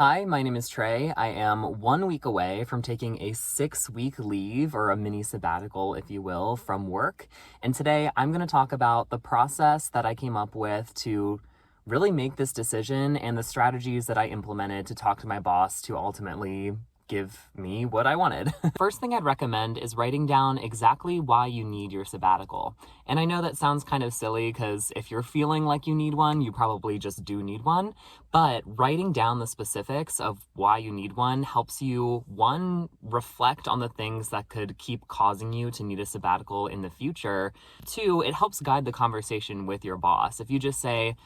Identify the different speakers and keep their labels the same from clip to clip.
Speaker 1: Hi, my name is Trey. I am 1 week away from taking a 6 week leave, or a mini sabbatical, if you will, from work. And today I'm going to talk about the process that I came up with to really make this decision and the strategies that I implemented to talk to my boss to ultimately give me what I wanted. First thing I'd recommend is writing down exactly why you need your sabbatical. And I know that sounds kind of silly because if you're feeling like you need one, you probably just do need one. But writing down the specifics of why you need one helps you, one, reflect on the things that could keep causing you to need a sabbatical in the future. Two, it helps guide the conversation with your boss. If you just say,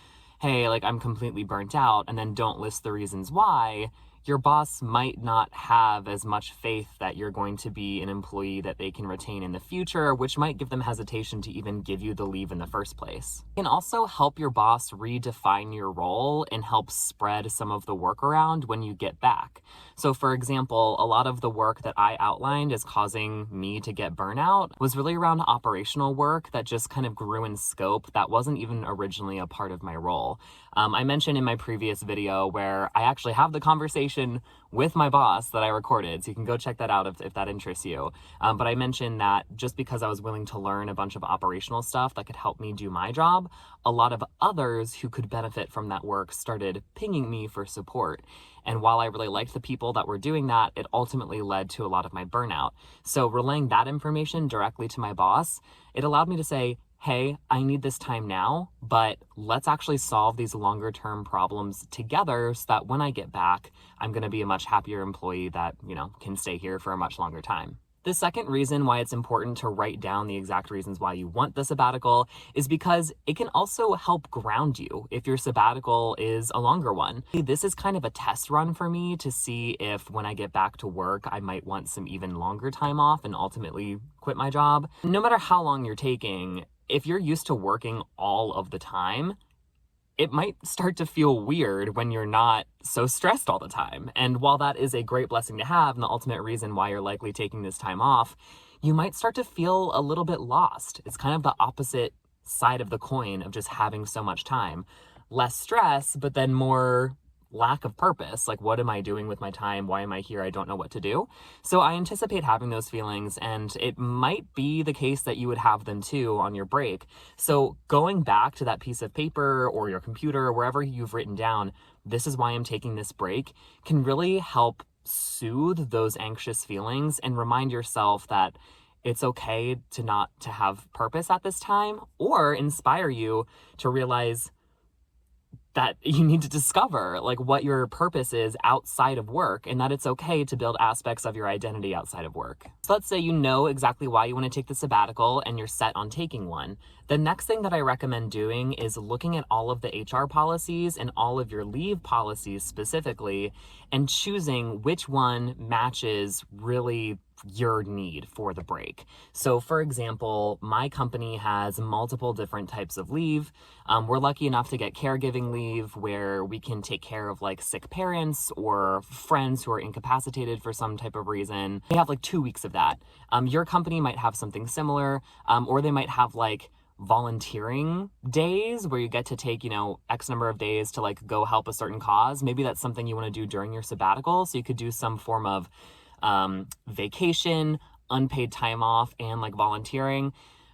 Speaker 1: hey, like, I'm completely burnt out, and then don't list the reasons why, your boss might not have as much faith that you're going to be an employee that they can retain in the future, which might give them hesitation to even give you the leave in the first place. It can also help your boss redefine your role and help spread some of the work around when you get back. So for example, a lot of the work that I outlined as causing me to get burnout was really around operational work that just kind of grew in scope that wasn't even originally a part of my role. I mentioned in my previous video where I actually have the conversation with my boss that I recorded, so you can go check that out if that interests you. But I mentioned that just because I was willing to learn a bunch of operational stuff that could help me do my job, a lot of others who could benefit from that work started pinging me for support. And while I really liked the people that were doing that, it ultimately led to a lot of my burnout. So relaying that information directly to my boss, it allowed me to say, hey, I need this time now, but let's actually solve these longer term problems together so that when I get back, I'm going to be a much happier employee that, can stay here for a much longer time. The second reason why it's important to write down the exact reasons why you want the sabbatical is because it can also help ground you if your sabbatical is a longer one. This is kind of a test run for me to see if when I get back to work, I might want some even longer time off and ultimately quit my job. No matter how long you're taking, if you're used to working all of the time, it might start to feel weird when you're not so stressed all the time. And while that is a great blessing to have and the ultimate reason why you're likely taking this time off, you might start to feel a little bit lost. It's kind of the opposite side of the coin of just having so much time. Less stress, but then more lack of purpose. Like, what am I doing with my time? Why am I here? I don't know what to do. So I anticipate having those feelings, and it might be the case that you would have them too on your break. So going back to that piece of paper or your computer, or wherever you've written down, this is why I'm taking this break, can really help soothe those anxious feelings and remind yourself that it's okay to not to have purpose at this time, or inspire you to realize that you need to discover like what your purpose is outside of work, and that it's okay to build aspects of your identity outside of work. So let's say you know exactly why you want to take the sabbatical and you're set on taking one. The next thing that I recommend doing is looking at all of the HR policies and all of your leave policies specifically and choosing which one matches really your need for the break. So for example, my company has multiple different types of leave. We're lucky enough to get caregiving leave where we can take care of like sick parents or friends who are incapacitated for some type of reason. They have like 2 weeks of that. Your company might have something similar, or they might have like volunteering days where you get to take, X number of days to like go help a certain cause. Maybe that's something you want to do during your sabbatical. So you could do some form of vacation, unpaid time off, and like volunteering.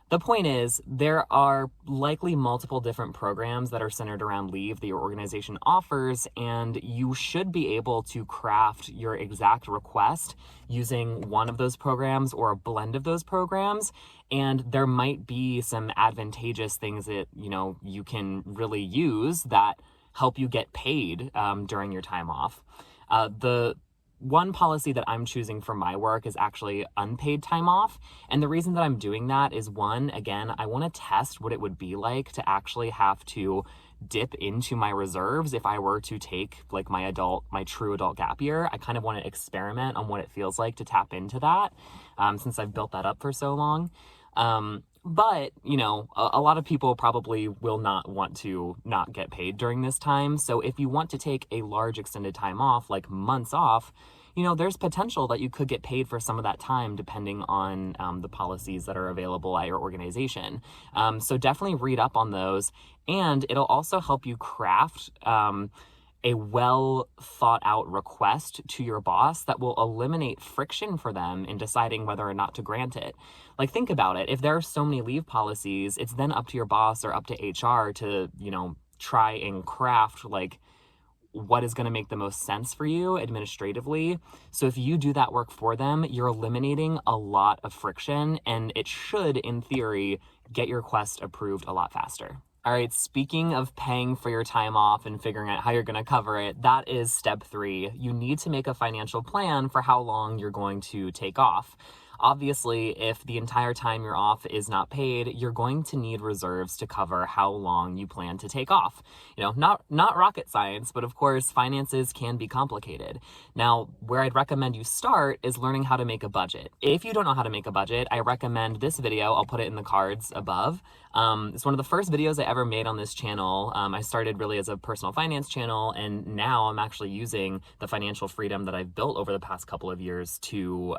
Speaker 1: The point is, there are likely multiple different programs that are centered around leave that your organization offers, and you should be able to craft your exact request using one of those programs or a blend of those programs. And there might be some advantageous things that, you can really use that help you get paid during your time off. The one policy that I'm choosing for my work is actually unpaid time off. And the reason that I'm doing that is, one, again, I want to test what it would be like to actually have to dip into my reserves if I were to take like my true adult gap year. I kind of want to experiment on what it feels like to tap into that since I've built that up for so long. But, a lot of people probably will not want to not get paid during this time. So if you want to take a large extended time off, like months off, there's potential that you could get paid for some of that time depending on the policies that are available at your organization. So definitely read up on those, and it'll also help you craft a well thought out request to your boss that will eliminate friction for them in deciding whether or not to grant it. Like, think about it. If there are so many leave policies, it's then up to your boss or up to HR to, try and craft like what is going to make the most sense for you administratively. So if you do that work for them, you're eliminating a lot of friction, and it should, in theory, get your request approved a lot faster. All right, speaking of paying for your time off and figuring out how you're going to cover it, that is step 3. You need to make a financial plan for how long you're going to take off. Obviously, if the entire time you're off is not paid, you're going to need reserves to cover how long you plan to take off. Not rocket science, but of course, finances can be complicated. Now, where I'd recommend you start is learning how to make a budget. If you don't know how to make a budget, I recommend this video. I'll put it in the cards above. It's one of the first videos I ever made on this channel. I started really as a personal finance channel, and now I'm actually using the financial freedom that I've built over the past couple of years to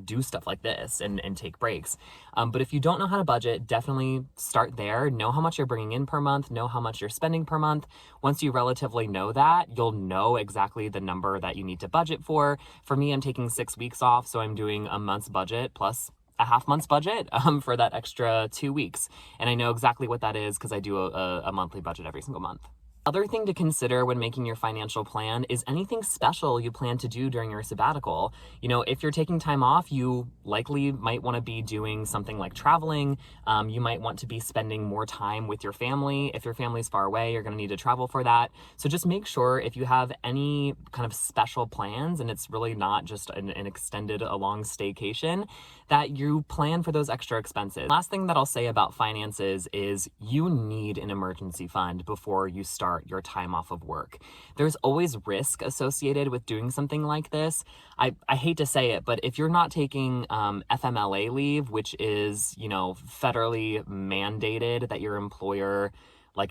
Speaker 1: do stuff like this and take breaks. But if you don't know how to budget, definitely start there. Know how much you're bringing in per month, know how much you're spending per month. Once you relatively know that, you'll know exactly the number that you need to budget for. For me, I'm taking 6 weeks off, so I'm doing a month's budget plus a half month's budget for that extra 2 weeks. And I know exactly what that is because I do a monthly budget every single month. Other thing to consider when making your financial plan is anything special you plan to do during your sabbatical. If you're taking time off, you likely might want to be doing something like traveling. You might want to be spending more time with your family. If your family's far away, you're going to need to travel for that. So just make sure if you have any kind of special plans, and it's really not just an extended, a long staycation, that you plan for those extra expenses. Last thing that I'll say about finances is you need an emergency fund before you start your time off of work. There's always risk associated with doing something like this. I hate to say it, but if you're not taking FMLA leave, which is, federally mandated that your employer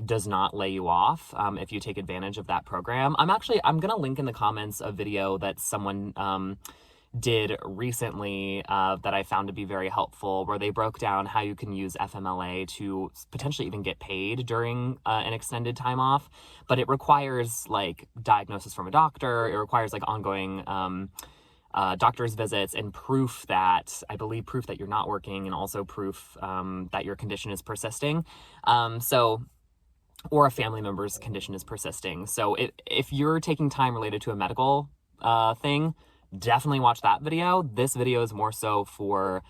Speaker 1: does not lay you off if you take advantage of that program. I'm going to link in the comments a video that someone did recently that I found to be very helpful, where they broke down how you can use FMLA to potentially even get paid during an extended time off. But it requires diagnosis from a doctor. It requires ongoing doctor's visits and proof that you're not working, and also proof that your condition is persisting. Or a family member's condition is persisting. So if you're taking time related to a medical thing, definitely watch that video. This video is more so for,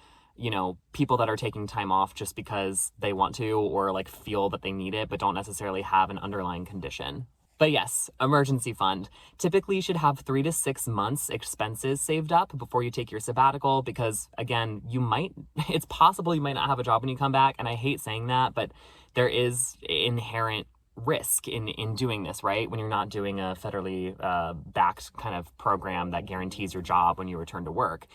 Speaker 1: people that are taking time off just because they want to, or feel that they need it, but don't necessarily have an underlying condition. But yes, emergency fund. Typically you should have 3 to 6 months expenses saved up before you take your sabbatical, because again, it's possible you might not have a job when you come back. And I hate saying that, but there is inherent risk in doing this, right? When you're not doing a federally backed kind of program that guarantees your job when you return to work.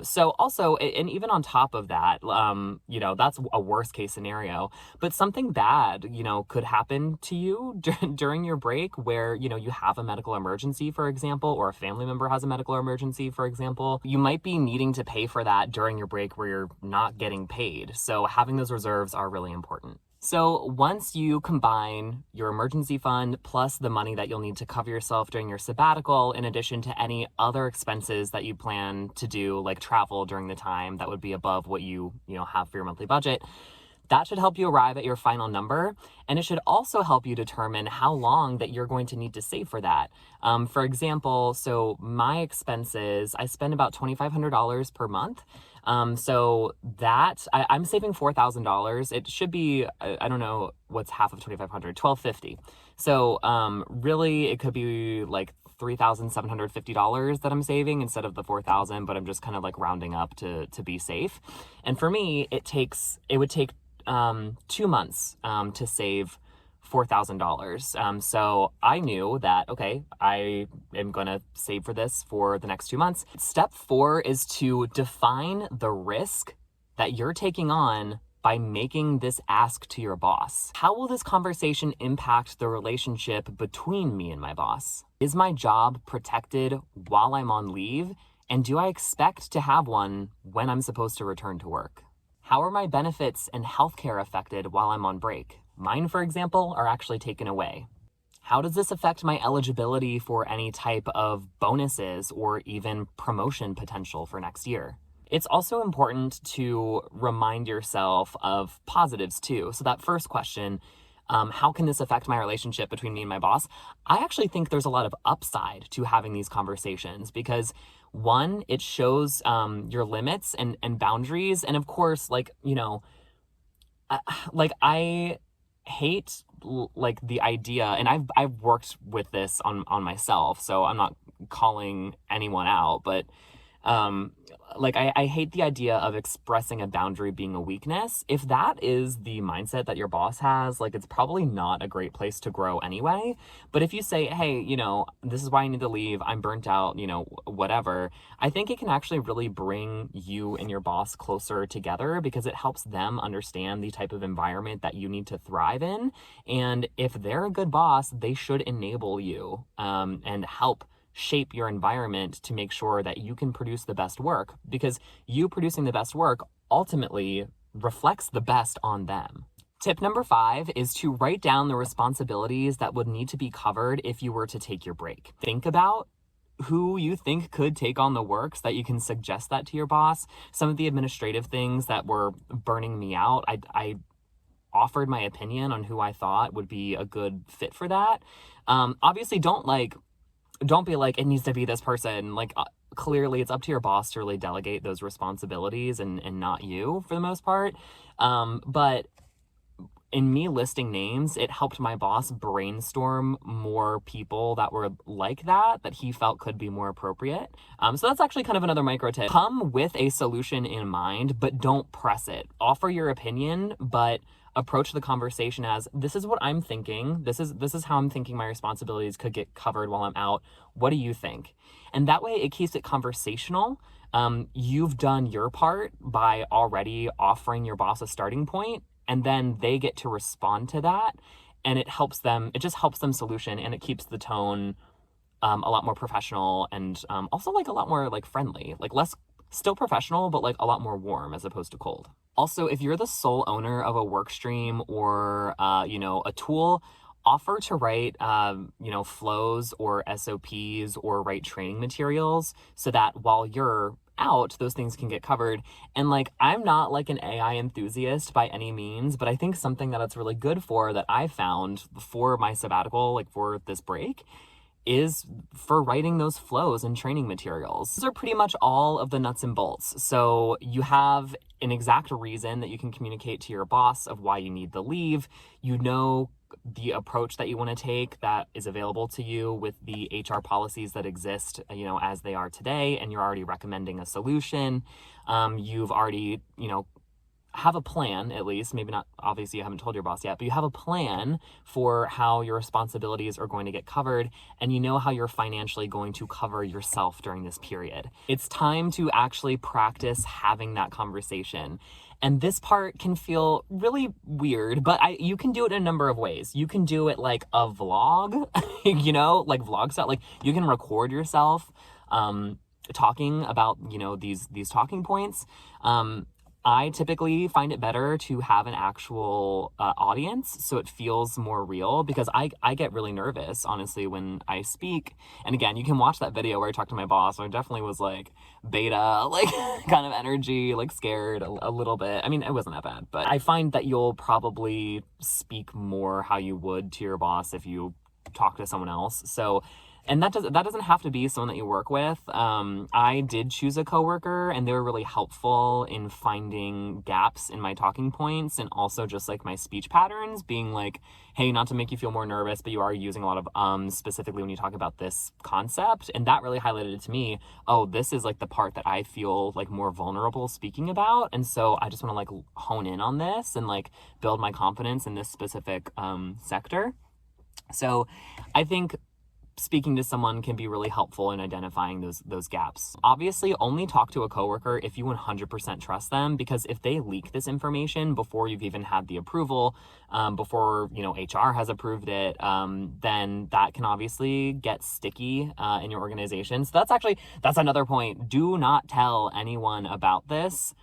Speaker 1: So also, and even on top of that, that's a worst case scenario, but something bad, could happen to you during your break where, you have a medical emergency, for example, or a family member has a medical emergency, for example. You might be needing to pay for that during your break where you're not getting paid. So having those reserves are really important. So once you combine your emergency fund plus the money that you'll need to cover yourself during your sabbatical, in addition to any other expenses that you plan to do, like travel during the time that would be above what you have for your monthly budget, that should help you arrive at your final number. And it should also help you determine how long that you're going to need to save for that. For example, so my expenses, I spend about $2,500 per month. So that I'm saving $4,000. It should be, I don't know what's half of 2,500, $1,250. So, really it could be $3,750 that I'm saving instead of the $4,000, but I'm just kind of rounding up to be safe. And for me, it would take 2 months to save $4,000. So I knew that, okay, I am going to save for this for the next 2 months. Step 4 is to define the risk that you're taking on by making this ask to your boss. How will this conversation impact the relationship between me and my boss? Is my job protected while I'm on leave? And do I expect to have one when I'm supposed to return to work? How are my benefits and healthcare affected while I'm on break? Mine, for example, are actually taken away. How does this affect my eligibility for any type of bonuses or even promotion potential for next year? It's also important to remind yourself of positives too. So that first question, how can this affect my relationship between me and my boss? I actually think there's a lot of upside to having these conversations because one, it shows your limits and boundaries. And of course, I hate like the idea, and I've worked with this on myself, so I'm not calling anyone out, but I hate the idea of expressing a boundary being a weakness. If that is the mindset that your boss has, like, it's probably not a great place to grow anyway. But if you say, hey, this is why I need to leave, I'm burnt out, whatever, I think it can actually really bring you and your boss closer together because it helps them understand the type of environment that you need to thrive in. And if they're a good boss, they should enable you and help shape your environment to make sure that you can produce the best work, because you producing the best work ultimately reflects the best on them. Tip number 5 is to write down the responsibilities that would need to be covered if you were to take your break. Think about who you think could take on the work so that you can suggest that to your boss. Some of the administrative things that were burning me out, I offered my opinion on who I thought would be a good fit for that. Obviously, don't be like, it needs to be this person. Clearly it's up to your boss to really delegate those responsibilities and not you for the most part. But in me listing names, it helped my boss brainstorm more people that were like that he felt could be more appropriate. So that's actually kind of another micro tip. Come with a solution in mind, but don't press it. Offer your opinion, but approach the conversation as, this is what I'm thinking. This is how I'm thinking my responsibilities could get covered while I'm out. What do you think? And that way it keeps it conversational. You've done your part by already offering your boss a starting point, and then they get to respond to that. And it just helps them solution, and it keeps the tone a lot more professional and also a lot more friendly, less, still professional, but a lot more warm as opposed to cold. Also, if you're the sole owner of a work stream or, a tool, offer to write, flows or SOPs or write training materials so that while you're out, those things can get covered. And I'm not an AI enthusiast by any means, but I think something that it's really good for that I found for my sabbatical, for this break, is for writing those flows and training materials. Those are pretty much all of the nuts and bolts. So you have an exact reason that you can communicate to your boss of why you need the leave. The approach that you want to take that is available to you with the HR policies that exist, as they are today, and you're already recommending a solution. You've already, have a plan, at least, maybe not, obviously you haven't told your boss yet, but you have a plan for how your responsibilities are going to get covered, and you know how you're financially going to cover yourself during this period. It's time to actually practice having that conversation. And this part can feel really weird, but you can do it in a number of ways. You can do it like a vlog, vlog style. You can record yourself talking about, these talking points. I typically find it better to have an actual audience, so it feels more real, because I get really nervous, honestly, when I speak. And again, you can watch that video where I talked to my boss, and I definitely was beta, kind of energy, scared a little bit. I mean, it wasn't that bad, but I find that you'll probably speak more how you would to your boss if you talk to someone else. So, and that doesn't have to be someone that you work with. I did choose a coworker, and they were really helpful in finding gaps in my talking points, and also just my speech patterns, being hey, not to make you feel more nervous, but you are using a lot of specifically when you talk about this concept. And that really highlighted it to me. Oh, this is the part that I feel more vulnerable speaking about. And so I just want to hone in on this and build my confidence in this specific sector. So I think speaking to someone can be really helpful in identifying those gaps. Obviously, only talk to a coworker if you 100% trust them, because if they leak this information before you've even had the approval, before HR has approved it, then that can obviously get sticky in your organization. So that's another point. Do not tell anyone about this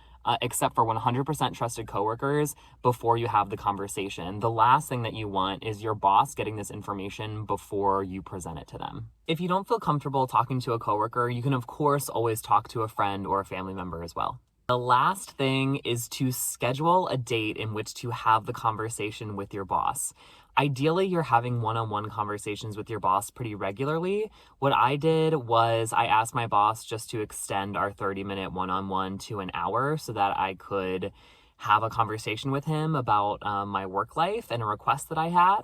Speaker 1: except for 100% trusted coworkers before you have the conversation. The last thing that you want is your boss getting this information before you present it to them. If you don't feel comfortable talking to a coworker, you can of course always talk to a friend or a family member as well. The last thing is to schedule a date in which to have the conversation with your boss. Ideally, you're having one-on-one conversations with your boss pretty regularly. What I did was I asked my boss just to extend our 30-minute one-on-one to an hour so that I could have a conversation with him about my work life and a request that I had.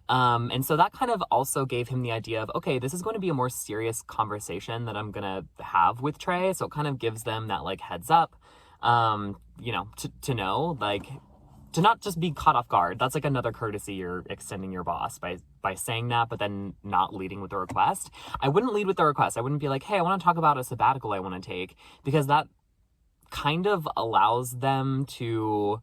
Speaker 1: And so that kind of also gave him the idea of, okay, this is going to be a more serious conversation that I'm going to have with Trey. So it kind of gives them that like heads up, to know, like, to not just be caught off guard. That's like another courtesy you're extending your boss by saying that, but then not leading with the request. I wouldn't lead with the request. I wouldn't be like, hey, I want to talk about a sabbatical I want to take, because that kind of allows them to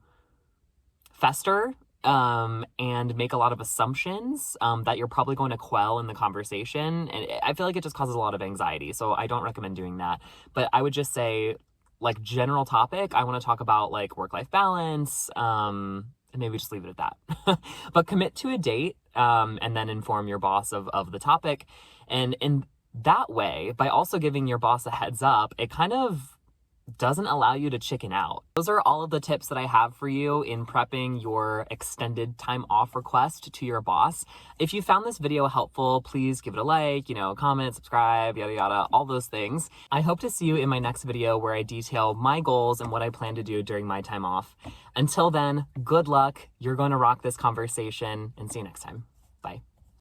Speaker 1: fester and make a lot of assumptions that you're probably going to quell in the conversation. And I feel like it just causes a lot of anxiety. So I don't recommend doing that. But I would just say, like, general topic, I want to talk about like work-life balance, and maybe just leave it at that. But commit to a date and then inform your boss of the topic. And in that way, by also giving your boss a heads up, it kind of doesn't allow you to chicken out. Those are all of the tips that I have for you in prepping your extended time off request to your boss. If you found this video helpful, please give it a like, comment, subscribe, yada yada, all those things. I hope to see you in my next video where I detail my goals and what I plan to do during my time off. Until then, good luck. You're going to rock this conversation, and see you next time. Bye.